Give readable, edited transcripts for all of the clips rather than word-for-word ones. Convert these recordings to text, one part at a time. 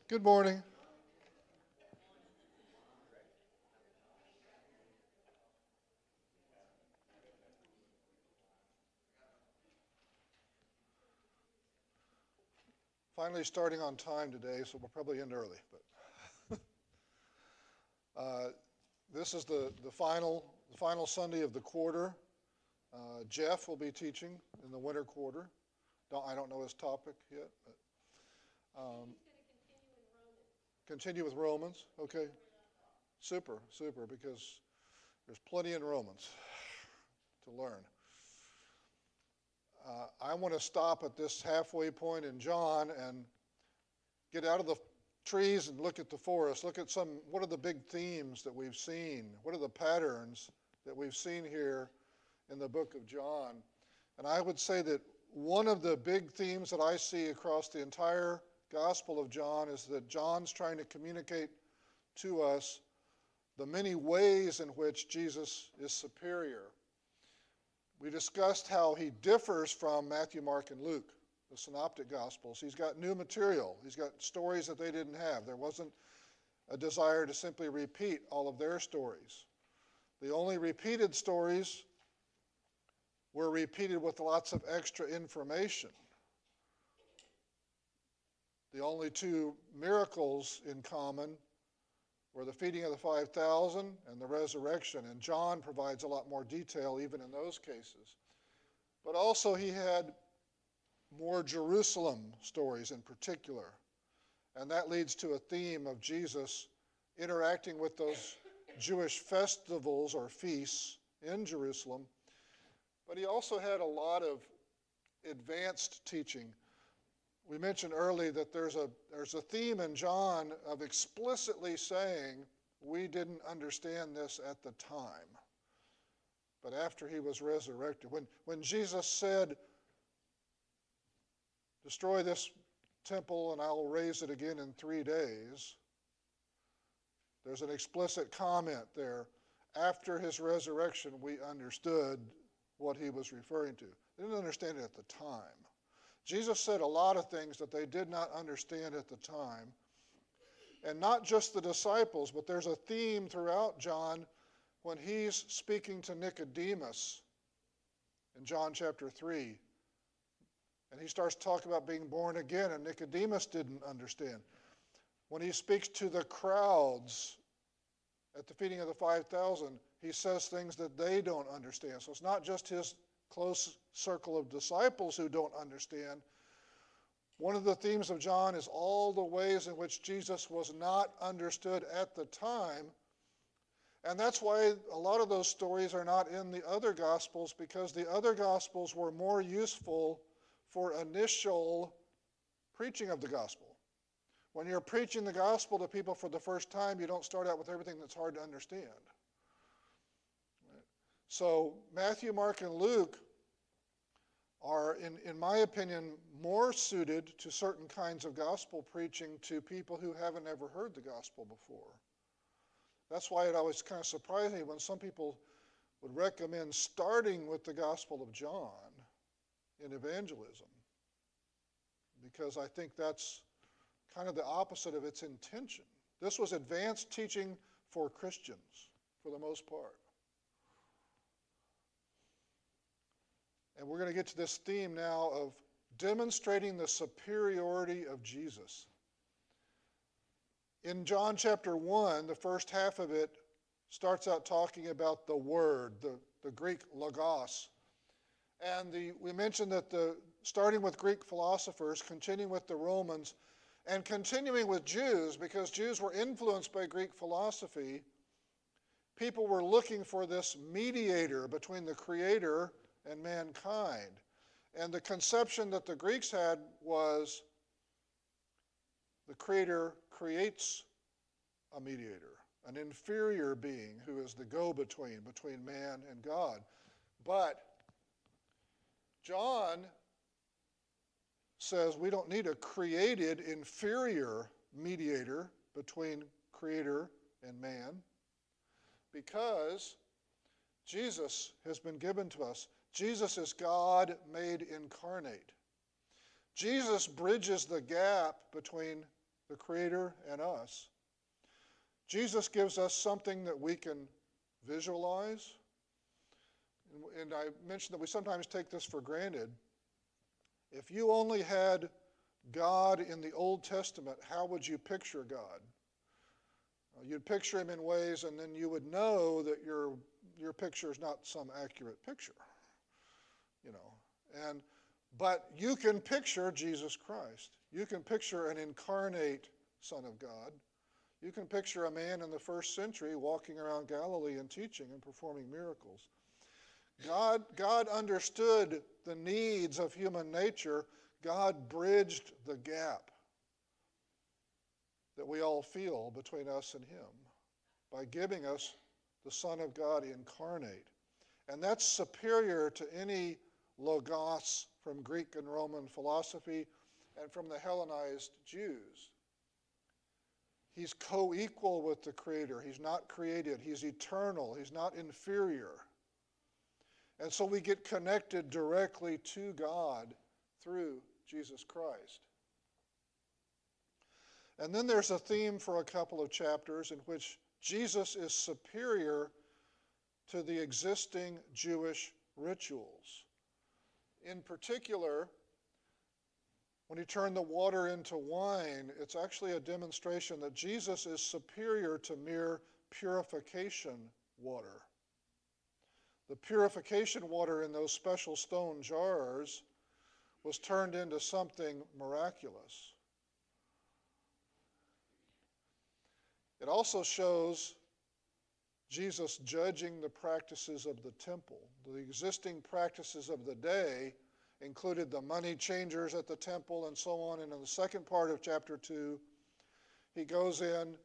Good morning. Finally starting on time today, so we'll probably end early. But this is the final Sunday of the quarter. Jeff will be teaching in the winter quarter. I don't know his topic yet. But, continue with Romans. Okay. Super, because there's plenty in Romans to learn. I want to stop at this halfway point in John and get out of the trees and look at the forest. Look at what are the big themes that we've seen? What are the patterns that we've seen here in the book of John? And I would say that one of the big themes that I see across the entire Gospel of John is that John's trying to communicate to us the many ways in which Jesus is superior. We discussed how he differs from Matthew, Mark, and Luke, the synoptic gospels. He's got new material. He's got stories that they didn't have. There wasn't a desire to simply repeat all of their stories. The only repeated stories were repeated with lots of extra information. The only two miracles in common were the feeding of the 5,000 and the resurrection, and John provides a lot more detail even in those cases. But also he had more Jerusalem stories in particular, and that leads to a theme of Jesus interacting with those Jewish festivals or feasts in Jerusalem. But he also had a lot of advanced teaching. We mentioned early that there's a theme in John of explicitly saying we didn't understand this at the time. But after he was resurrected, when Jesus said, destroy this temple and I will raise it again in 3 days, there's an explicit comment there. After his resurrection, we understood what he was referring to. They didn't understand it at the time. Jesus said a lot of things that they did not understand at the time. And not just the disciples, but there's a theme throughout John when he's speaking to Nicodemus in John chapter 3. And he starts talking about being born again, and Nicodemus didn't understand. When he speaks to the crowds at the feeding of the 5,000, he says things that they don't understand. So it's not just his close circle of disciples who don't understand. One of the themes of John is all the ways in which Jesus was not understood at the time. And that's why a lot of those stories are not in the other Gospels, because the other Gospels were more useful for initial preaching of the gospel. When you're preaching the gospel to people for the first time, you don't start out with everything that's hard to understand. So Matthew, Mark, and Luke are, in my opinion, more suited to certain kinds of gospel preaching to people who haven't ever heard the gospel before. That's why it always kind of surprised me when some people would recommend starting with the Gospel of John in evangelism, because I think that's kind of the opposite of its intention. This was advanced teaching for Christians, for the most part. And we're going to get to this theme now of demonstrating the superiority of Jesus. In John chapter 1, the first half of it starts out talking about the Word, the Greek logos. And we mentioned that starting with Greek philosophers, continuing with the Romans, and continuing with Jews, because Jews were influenced by Greek philosophy, people were looking for this mediator between the Creator and mankind. And the conception that the Greeks had was the Creator creates a mediator, an inferior being who is the go-between between man and God. But John says we don't need a created inferior mediator between Creator and man, because Jesus has been given to us. Jesus is God made incarnate. Jesus bridges the gap between the Creator and us. Jesus gives us something that we can visualize. And I mentioned that we sometimes take this for granted. If you only had God in the Old Testament, how would you picture God? You'd picture him in ways, and then you would know that your picture is not some accurate picture. But you can picture Jesus Christ. You can picture an incarnate Son of God. You can picture a man in the first century walking around Galilee and teaching and performing miracles. God understood the needs of human nature. God bridged the gap that we all feel between us and him by giving us the Son of God incarnate. And that's superior to any logos from Greek and Roman philosophy and from the Hellenized Jews. He's co-equal with the Creator. He's not created. He's eternal. He's not inferior. And so we get connected directly to God through Jesus Christ. And then there's a theme for a couple of chapters in which Jesus is superior to the existing Jewish rituals. In particular, when he turned the water into wine, it's actually a demonstration that Jesus is superior to mere purification water. The purification water in those special stone jars was turned into something miraculous. It also shows Jesus judging the practices of the temple. The existing practices of the day included the money changers at the temple and so on. And in the second part of chapter 2, he goes in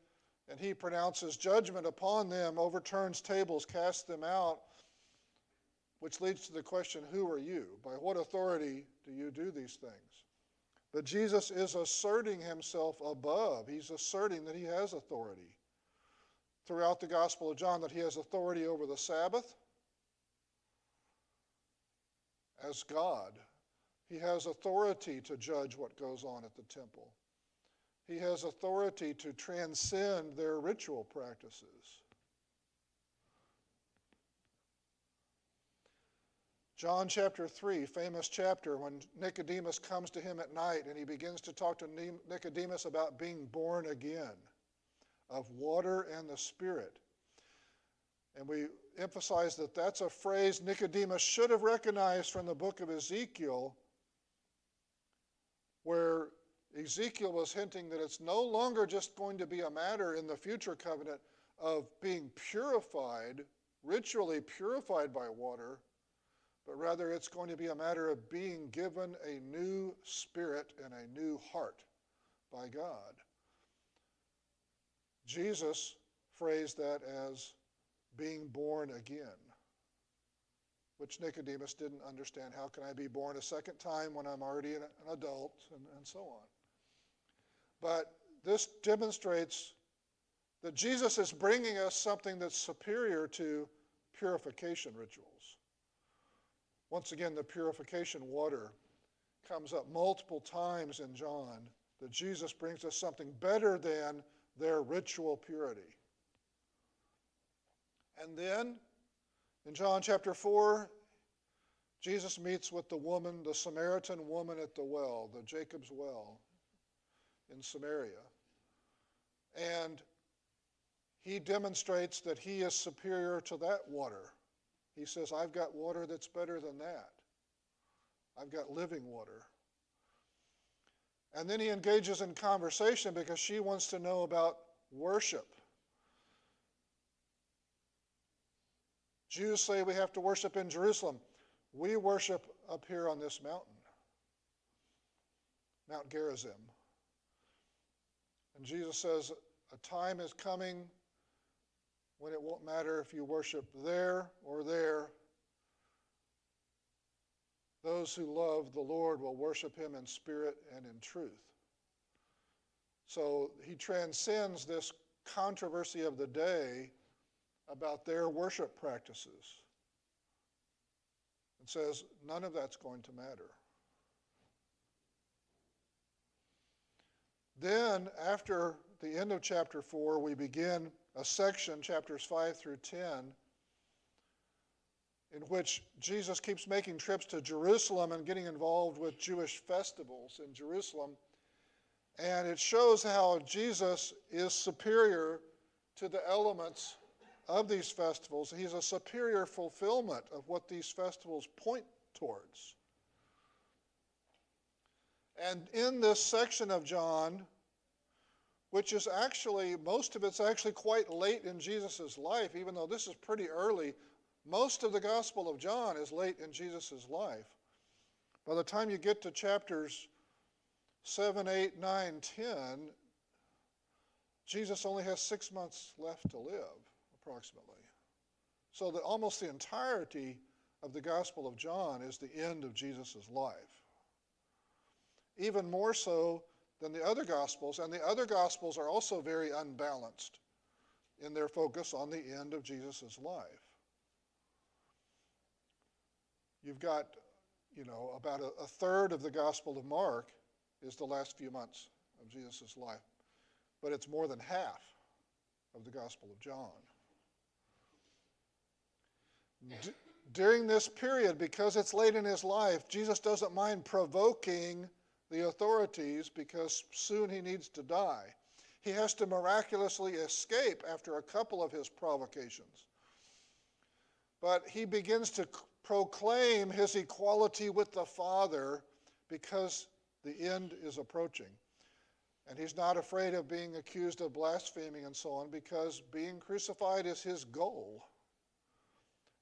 and he pronounces judgment upon them, overturns tables, casts them out, which leads to the question, who are you? By what authority do you do these things? But Jesus is asserting himself above. He's asserting that he has authority. Throughout the Gospel of John, that he has authority over the Sabbath as God. He has authority to judge what goes on at the temple. He has authority to transcend their ritual practices. John chapter 3, famous chapter, when Nicodemus comes to him at night and he begins to talk to Nicodemus about being born again, of water and the Spirit. And we emphasize that that's a phrase Nicodemus should have recognized from the book of Ezekiel, where Ezekiel was hinting that it's no longer just going to be a matter in the future covenant of being purified, ritually purified by water, but rather it's going to be a matter of being given a new spirit and a new heart by God. Jesus phrased that as being born again, which Nicodemus didn't understand. How can I be born a second time when I'm already an adult, and so on. But this demonstrates that Jesus is bringing us something that's superior to purification rituals. Once again, the purification water comes up multiple times in John, that Jesus brings us something better than their ritual purity. And then, in John chapter 4, Jesus meets with the woman, the Samaritan woman at the well, the Jacob's well in Samaria. And he demonstrates that he is superior to that water. He says, I've got water that's better than that. I've got living water. And then he engages in conversation because she wants to know about worship. Jews say we have to worship in Jerusalem. We worship up here on this mountain, Mount Gerizim. And Jesus says, a time is coming when it won't matter if you worship there or there. Those who love the Lord will worship him in spirit and in truth. So he transcends this controversy of the day about their worship practices and says none of that's going to matter. Then, after the end of chapter 4, we begin a section, chapters 5 through 10, in which Jesus keeps making trips to Jerusalem and getting involved with Jewish festivals in Jerusalem. And it shows how Jesus is superior to the elements of these festivals. He's a superior fulfillment of what these festivals point towards. And in this section of John, which is actually, most of it's actually quite late in Jesus' life, even though this is pretty early, most of the Gospel of John is late in Jesus' life. By the time you get to chapters 7, 8, 9, 10, Jesus only has 6 months left to live, approximately. So that almost the entirety of the Gospel of John is the end of Jesus' life. Even more so than the other Gospels, and the other Gospels are also very unbalanced in their focus on the end of Jesus' life. You've got, about a third of the Gospel of Mark is the last few months of Jesus' life, but it's more than half of the Gospel of John. During this period, because it's late in his life, Jesus doesn't mind provoking the authorities because soon he needs to die. He has to miraculously escape after a couple of his provocations. But he begins to proclaim his equality with the Father because the end is approaching. And he's not afraid of being accused of blaspheming and so on because being crucified is his goal.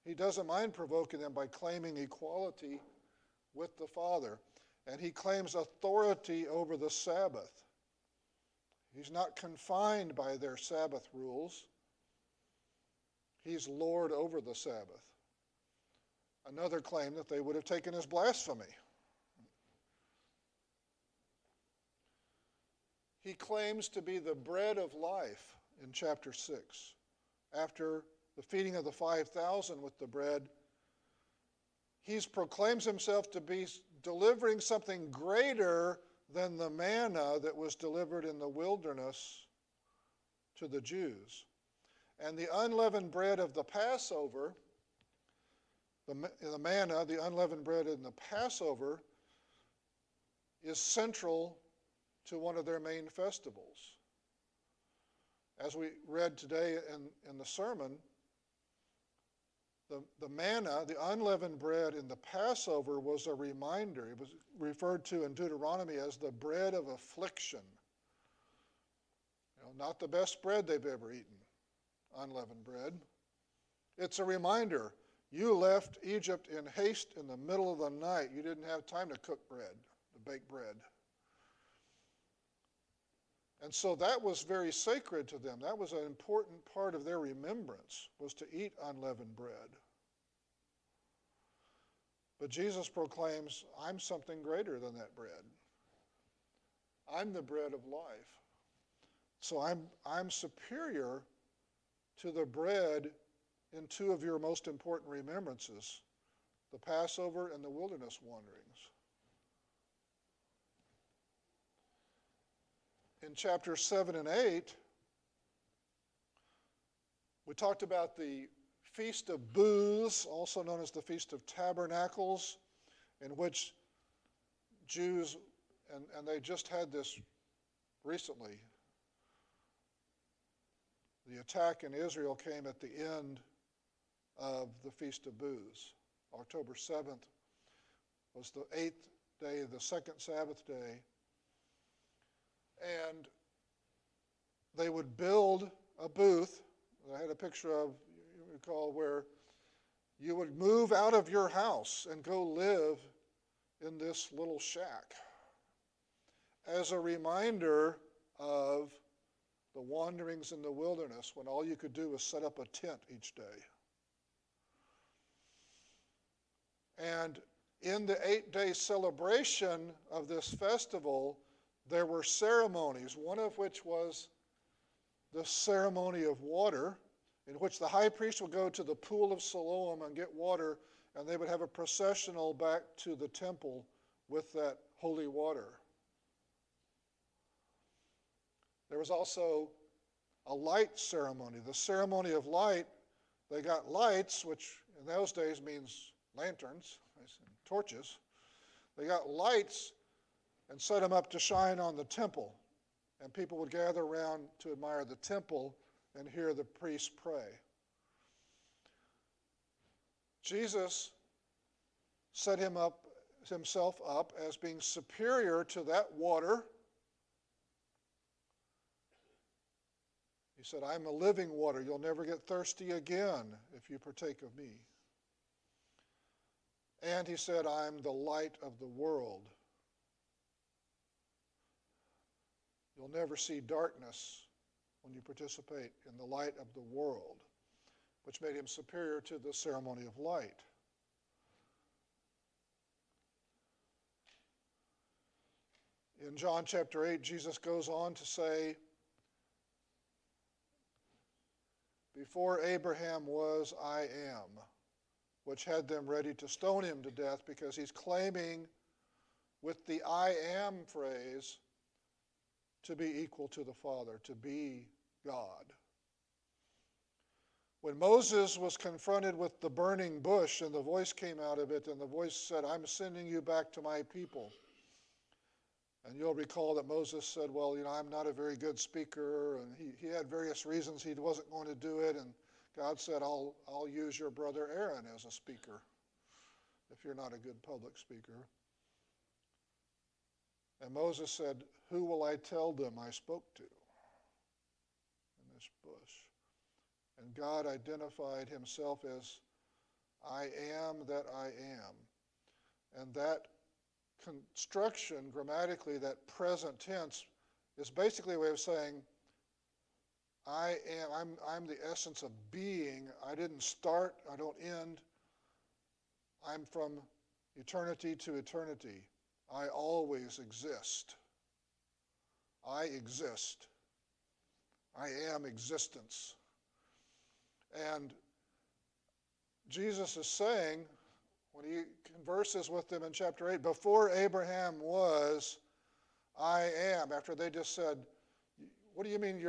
He doesn't mind provoking them by claiming equality with the Father. And he claims authority over the Sabbath. He's not confined by their Sabbath rules. He's Lord over the Sabbath. Another claim that they would have taken as blasphemy. He claims to be the bread of life in chapter 6. After the feeding of the 5,000 with the bread, he proclaims himself to be delivering something greater than the manna that was delivered in the wilderness to the Jews. And the unleavened bread of the Passover, the manna, the unleavened bread in the Passover, is central to one of their main festivals. As we read today in the sermon, the manna, the unleavened bread in the Passover was a reminder. It was referred to in Deuteronomy as the bread of affliction. Not the best bread they've ever eaten, unleavened bread. It's a reminder. You left Egypt in haste in the middle of the night. You didn't have time to cook bread, to bake bread. And so that was very sacred to them. That was an important part of their remembrance, was to eat unleavened bread. But Jesus proclaims, I'm something greater than that bread. I'm the bread of life. So I'm superior to the bread in two of your most important remembrances, the Passover and the wilderness wanderings. In chapters 7 and 8, we talked about the Feast of Booths, also known as the Feast of Tabernacles, in which Jews, and they just had this recently, the attack in Israel came at the end of the Feast of Booths. October 7th was the 8th day, the second Sabbath day. And they would build a booth. I had a picture of, you recall, where you would move out of your house and go live in this little shack as a reminder of the wanderings in the wilderness when all you could do was set up a tent each day. And in the 8-day celebration of this festival, there were ceremonies, one of which was the ceremony of water, in which the high priest would go to the pool of Siloam and get water, and they would have a processional back to the temple with that holy water. There was also a light ceremony. The ceremony of light, they got lights, which in those days means lanterns, torches. They got lights and set them up to shine on the temple. And people would gather around to admire the temple and hear the priests pray. Jesus set himself up as being superior to that water. He said, I'm a living water. You'll never get thirsty again if you partake of me. And he said, I'm the light of the world. You'll never see darkness when you participate in the light of the world, which made him superior to the ceremony of light. In John chapter 8, Jesus goes on to say, before Abraham was, I am, which had them ready to stone him to death because he's claiming with the I am phrase to be equal to the Father, to be God. When Moses was confronted with the burning bush and the voice came out of it and the voice said, I'm sending you back to my people. And you'll recall that Moses said, well, I'm not a very good speaker, and he had various reasons he wasn't going to do it, and God said, I'll use your brother Aaron as a speaker if you're not a good public speaker. And Moses said, who will I tell them I spoke to in this bush? And God identified himself as I am that I am. And that construction, grammatically, that present tense, is basically a way of saying, I'm the essence of being. I didn't start, I don't end. I'm from eternity to eternity. I always exist. I exist. I am existence. And Jesus is saying, when he converses with them in chapter 8, before Abraham was, I am. After they just said, what do you mean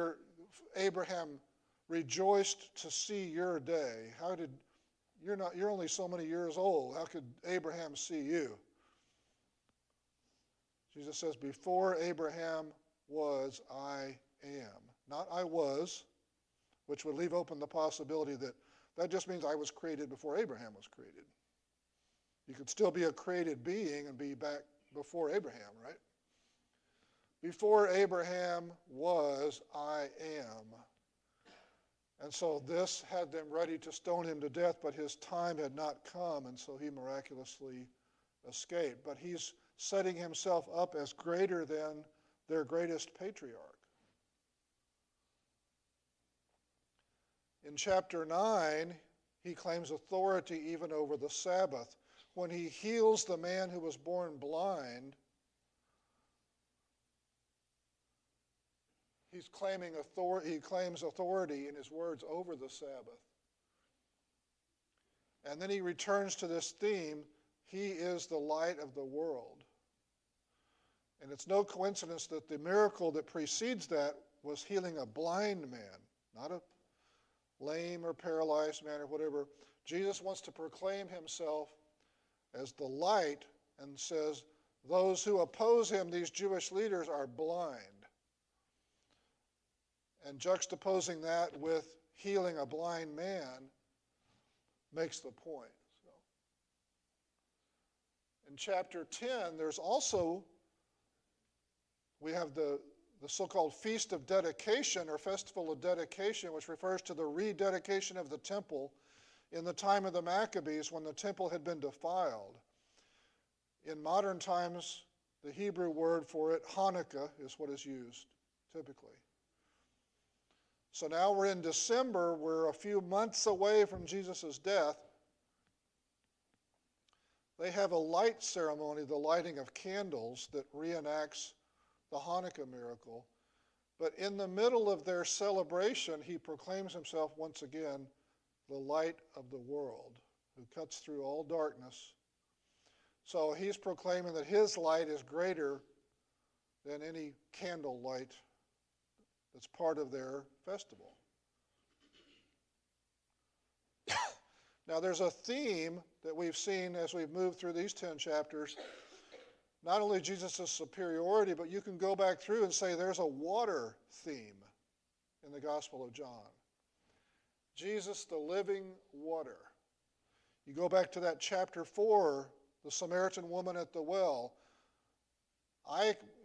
Abraham rejoiced to see your day? You're only so many years old. How could Abraham see you? Jesus says, before Abraham was, I am. Not I was, which would leave open the possibility that just means I was created before Abraham was created. You could still be a created being and be back before Abraham, right? Before Abraham was, I am. And so this had them ready to stone him to death, but his time had not come, and so he miraculously escaped. But he's setting himself up as greater than their greatest patriarch. In chapter 9, he claims authority even over the Sabbath. When he heals the man who was born blind, he claims authority in his words over the Sabbath. And then he returns to this theme, he is the light of the world. And it's no coincidence that the miracle that precedes that was healing a blind man, not a lame or paralyzed man or whatever. Jesus wants to proclaim himself as the light and says, those who oppose him, these Jewish leaders, are blind. And juxtaposing that with healing a blind man makes the point. So, in chapter 10, there's also, we have the so-called Feast of Dedication or Festival of Dedication, which refers to the rededication of the temple in the time of the Maccabees when the temple had been defiled. In modern times, the Hebrew word for it, Hanukkah, is what is used typically. So now we're in December, we're a few months away from Jesus' death. They have a light ceremony, the lighting of candles, that reenacts the Hanukkah miracle. But in the middle of their celebration, he proclaims himself once again the light of the world, who cuts through all darkness. So he's proclaiming that his light is greater than any candle light that's part of their festival. Now, there's a theme that we've seen as we've moved through these 10 chapters. Not only Jesus' superiority, but you can go back through and say there's a water theme in the Gospel of John. Jesus, the living water. You go back to that chapter 4, the Samaritan woman at the well.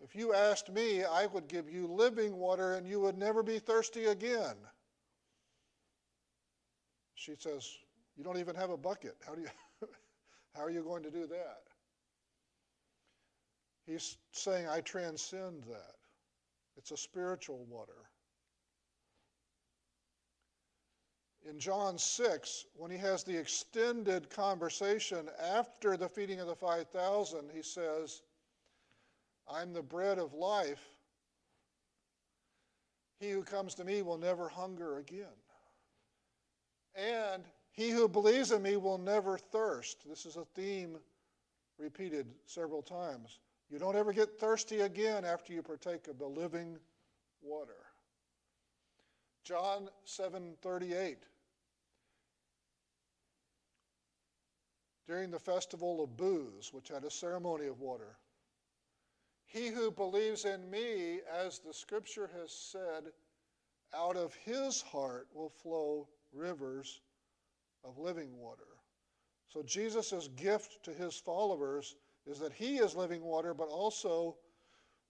If you asked me, I would give you living water and you would never be thirsty again. She says, you don't even have a bucket. How are you going to do that? He's saying, I transcend that. It's a spiritual water. In John 6, when he has the extended conversation after the feeding of the 5,000, he says, I'm the bread of life. He who comes to me will never hunger again. And he who believes in me will never thirst. This is a theme repeated several times. You don't ever get thirsty again after you partake of the living water. John 7:38. During the festival of booths, which had a ceremony of water, he who believes in me, as the scripture has said, out of his heart will flow rivers of living water. So Jesus' gift to his followers is that he is living water, but also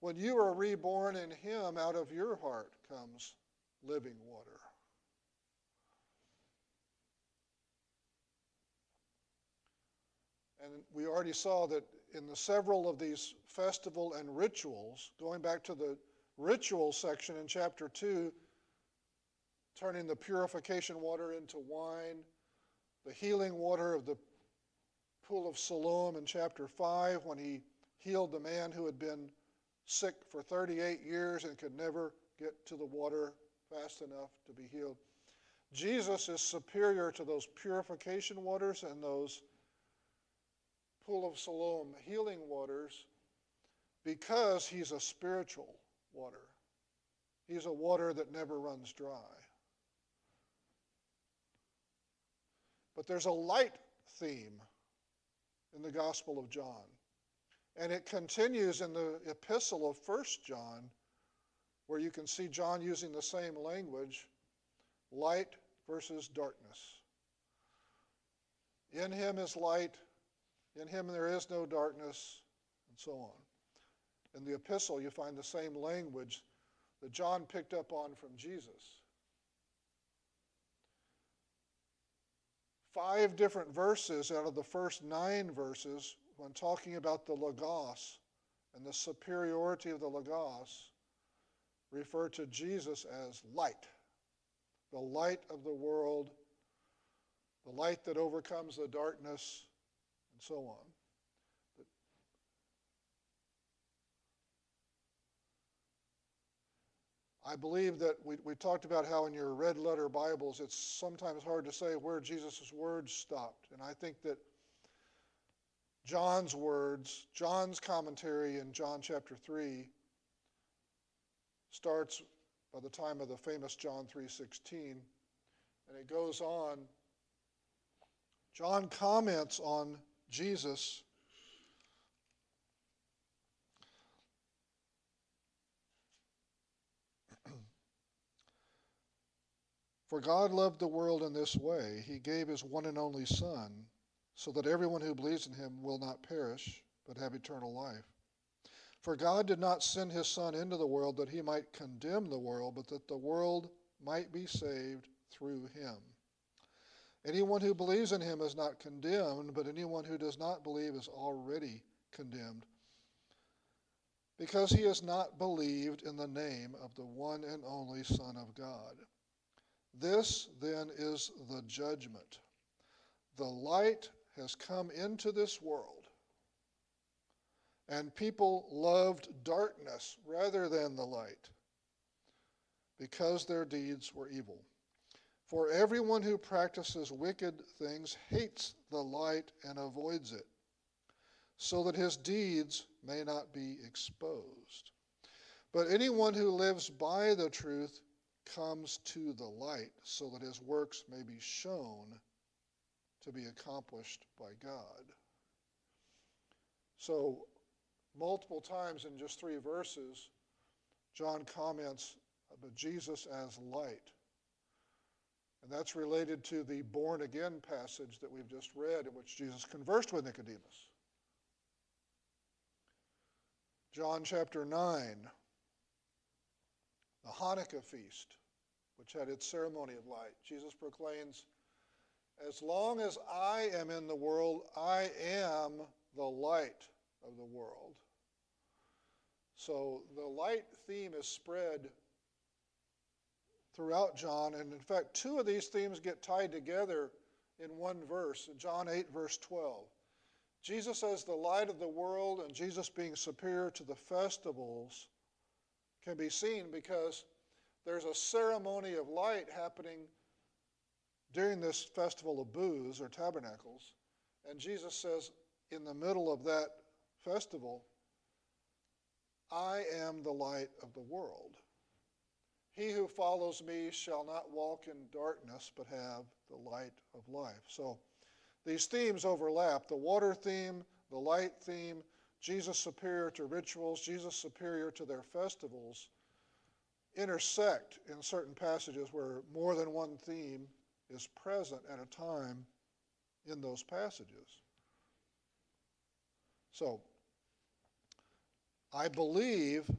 when you are reborn in him, out of your heart comes living water. And we already saw that in the several of these festival and rituals, going back to the ritual section in chapter 2, turning the purification water into wine, the healing water of the pool of Siloam in chapter 5, when he healed the man who had been sick for 38 years and could never get to the water fast enough to be healed. Jesus is superior to those purification waters and those pool of Siloam healing waters because he's a spiritual water. He's a water that never runs dry. But there's a light theme in the Gospel of John. And it continues in the epistle of 1 John, where you can see John using the same language, light versus darkness. In him is light, in him there is no darkness, and so on. In the epistle, you find the same language that John picked up on from Jesus. 5 different verses out of the first 9 verses, when talking about the Logos and the superiority of the Logos, refer to Jesus as light, the light of the world, the light that overcomes the darkness, and so on. I believe that we talked about how in your red letter Bibles it's sometimes hard to say where Jesus' words stopped. And I think that John's words, John's commentary in John chapter 3 starts by the time of the famous John 3:16, and it goes on. John comments on Jesus For God loved the world in this way. He gave his one and only Son, so that everyone who believes in him will not perish, but have eternal life. For God did not send his Son into the world that he might condemn the world, but that the world might be saved through him. Anyone who believes in him is not condemned, but anyone who does not believe is already condemned, because he has not believed in the name of the one and only Son of God. This, then, is the judgment. The light has come into this world, and people loved darkness rather than the light, because their deeds were evil. For everyone who practices wicked things hates the light and avoids it, so that his deeds may not be exposed. But anyone who lives by the truth comes to the light, so that his works may be shown to be accomplished by God. So, multiple times in just 3 verses, John comments about Jesus as light. And that's related to the born again passage that we've just read, in which Jesus conversed with Nicodemus. John chapter 9, the Hanukkah feast, which had its ceremony of light. Jesus proclaims, "As long as I am in the world, I am the light of the world." So the light theme is spread throughout John, and in fact, 2 of these themes get tied together in one verse, in John 8, verse 12. Jesus as the light of the world and Jesus being superior to the festivals can be seen because there's a ceremony of light happening during this festival of booths or tabernacles, and Jesus says in the middle of that festival, "I am the light of the world. He who follows me shall not walk in darkness, but have the light of life." So these themes overlap. The water theme, the light theme, Jesus superior to rituals, Jesus superior to their festivals, intersect in certain passages where more than one theme is present at a time in those passages. So, I believe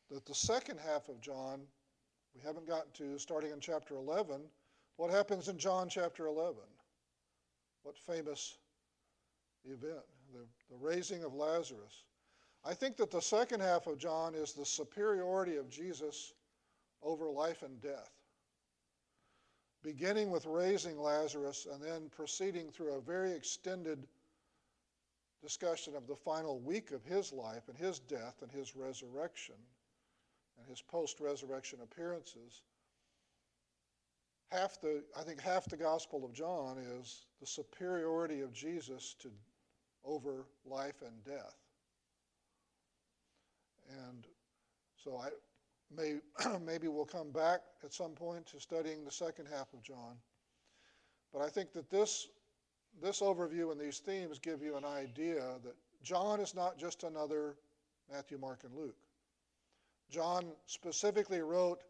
that the second half of John, we haven't gotten to, starting in chapter 11, what happens in John chapter 11? What famous event? The raising of Lazarus. I think that the second half of John is the superiority of Jesus over life and death, beginning with raising Lazarus and then proceeding through a very extended discussion of the final week of his life and his death and his resurrection and his post-resurrection appearances. I think half the Gospel of John is the superiority of Jesus over life and death. And so maybe we'll come back at some point to studying the second half of John. But I think that this overview and these themes give you an idea that John is not just another Matthew, Mark, and Luke. John specifically wrote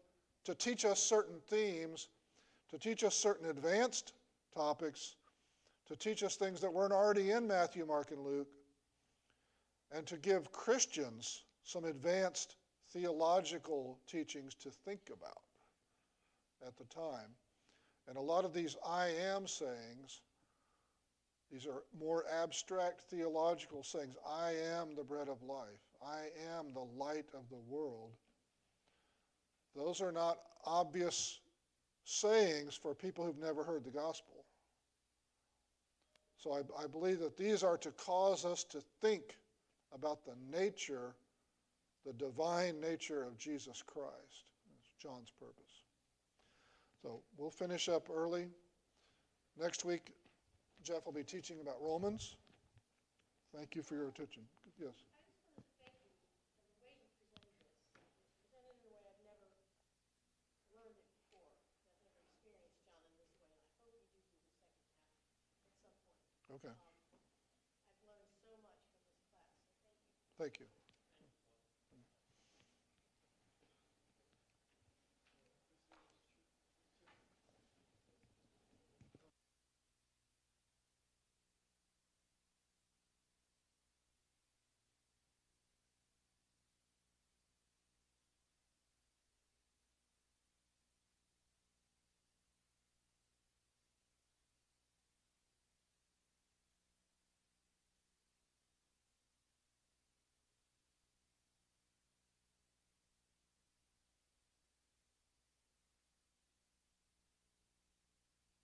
to teach us certain themes, to teach us certain advanced topics, to teach us things that weren't already in Matthew, Mark, and Luke, and to give Christians some advanced theological teachings to think about at the time. And a lot of these I am sayings, these are more abstract theological sayings. I am the bread of life. I am the light of the world. Those are not obvious sayings for people who've never heard the gospel. So I believe that these are to cause us to think about the nature, the divine nature of Jesus Christ. That's John's purpose. So we'll finish up early. Next week, Jeff will be teaching about Romans. Thank you for your attention. Yes? Okay. I've learned so much from this class, so thank you. Thank you.